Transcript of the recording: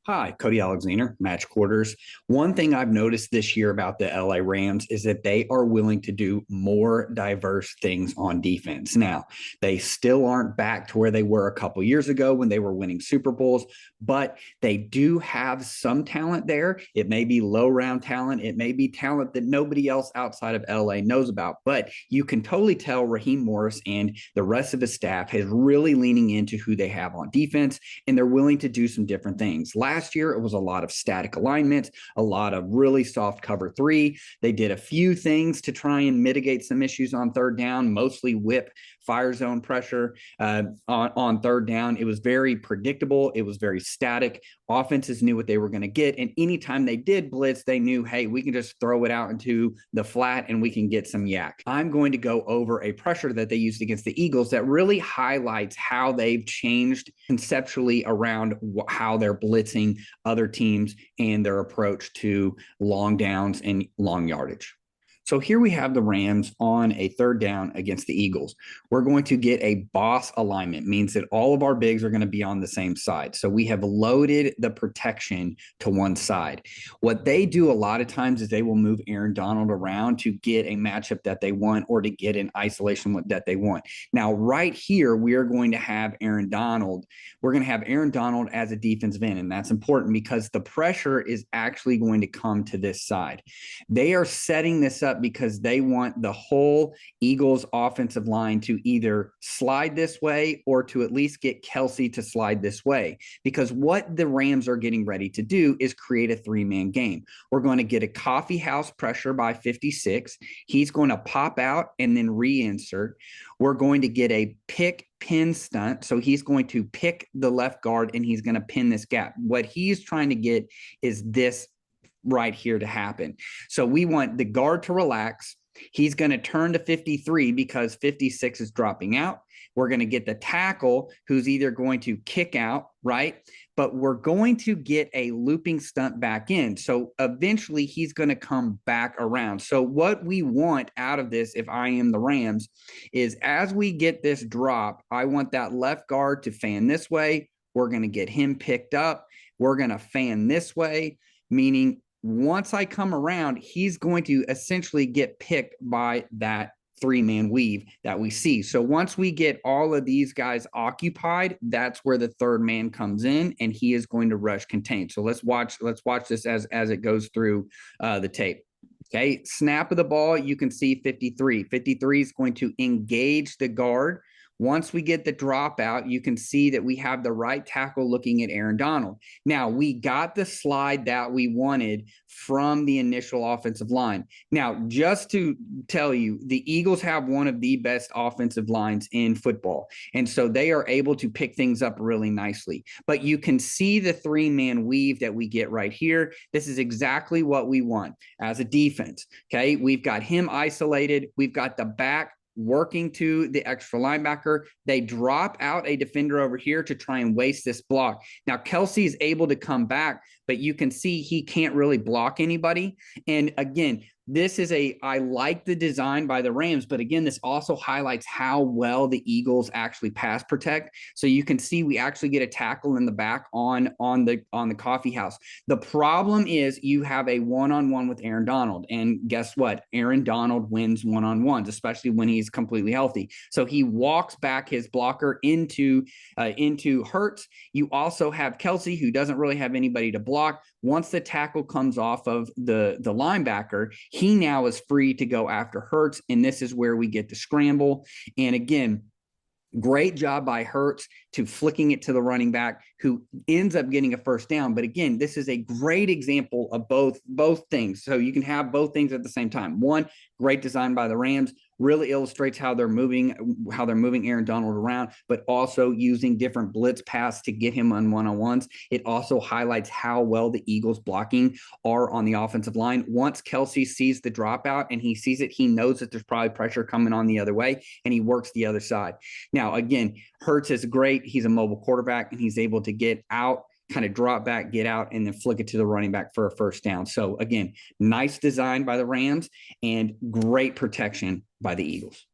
Hi, Cody Alexander, MatchQuarters. One thing I've noticed this year about the LA Rams is that they are willing to do more diverse things on defense. Now, they still aren't back to where they were a couple years ago when they were winning Super Bowls, but they do have some talent there. It may be low round talent, it may be talent that nobody else outside of LA knows about, but you can totally tell Raheem Morris and the rest of his staff is really leaning into who they have on defense, and they're willing to do some different things. Last year, it was a lot of static alignment, a lot of really soft cover three. They did a few things to try and mitigate some issues on third down, mostly whip fire zone pressure on third down. It was very predictable. It was very static. Offenses knew what they were going to get. And anytime they did blitz, they knew, hey, we can just throw it out into the flat and we can get some yak. I'm going to go over a pressure that they used against the Eagles that really highlights how they've changed conceptually around how they're blitzing other teams and their approach to long downs and long yardage. So here we have the Rams on a third down against the Eagles. We're going to get a boss alignment, means that all of our bigs are going to be on the same side. So we have loaded the protection to one side. What they do a lot of times is they will move Aaron Donald around to get a matchup that they want or to get an isolation that they want. Now, right here, we are going to have Aaron Donald. We're going to have Aaron Donald as a defensive end, and that's important because the pressure is actually going to come to this side. They are setting this up because they want the whole Eagles offensive line to either slide this way or to at least get Kelsey to slide this way. Because what the Rams are getting ready to do is create a three-man game. We're going to get a Coffeehouse pressure by 56. He's going to pop out and then reinsert. We're going to get a pick pin stunt. So he's going to pick the left guard and he's going to pin this gap. What he's trying to get is this right here to happen. So we want the guard to relax. He's going to turn to 53 because 56 is dropping out. We're going to get the tackle who's either going to kick out, right? But we're going to get a looping stunt back in. So eventually he's going to come back around. So what we want out of this, if I am the Rams, is as we get this drop, I want that left guard to fan this way. We're going to get him picked up. We're going to fan this way, meaning once I come around, he's going to essentially get picked by that three-man weave that we see. So once we get all of these guys occupied, that's where the third man comes in, and he is going to rush contain. So let's watch this as it goes through the tape. Okay, snap of the ball, you can see 53. 53 is going to engage the guard. Once we get the dropout, you can see that we have the right tackle looking at Aaron Donald. Now, we got the slide that we wanted from the initial offensive line. Now, just to tell you, the Eagles have one of the best offensive lines in football. And so they are able to pick things up really nicely. But you can see the three-man weave that we get right here. This is exactly what we want as a defense. Okay, we've got him isolated. We've got the back working to the extra linebacker. They drop out a defender over here to try and waste this block. Now, Kelsey is able to come back, but you can see he can't really block anybody. And again, I like the design by the Rams, but again, this also highlights how well the Eagles actually pass protect. So you can see we actually get a tackle in the back on the Coffeehouse. The problem is you have a one-on-one with Aaron Donald, and guess what? Aaron Donald wins one-on-ones, especially when he's completely healthy. So he walks back his blocker into Hurts. You also have Kelsey, who doesn't really have anybody to block. Once the tackle comes off of the linebacker, he now is free to go after Hurts, and this is where we get the scramble. And again, great job by Hurts to flicking it to the running back, who ends up getting a first down. But again, this is a great example of both things. So you can have both things at the same time. One, great design by the Rams, really illustrates how they're moving Aaron Donald around, but also using different blitz paths to get him on one-on-ones. It also highlights how well the Eagles blocking are on the offensive line. Once Kelsey sees the dropout and he sees it, he knows that there's probably pressure coming on the other way, and he works the other side. Now, again, Hurts is great. He's a mobile quarterback, and he's able to get out, kind of drop back, get out, and then flick it to the running back for a first down. So again, nice design by the Rams and great protection by the Eagles.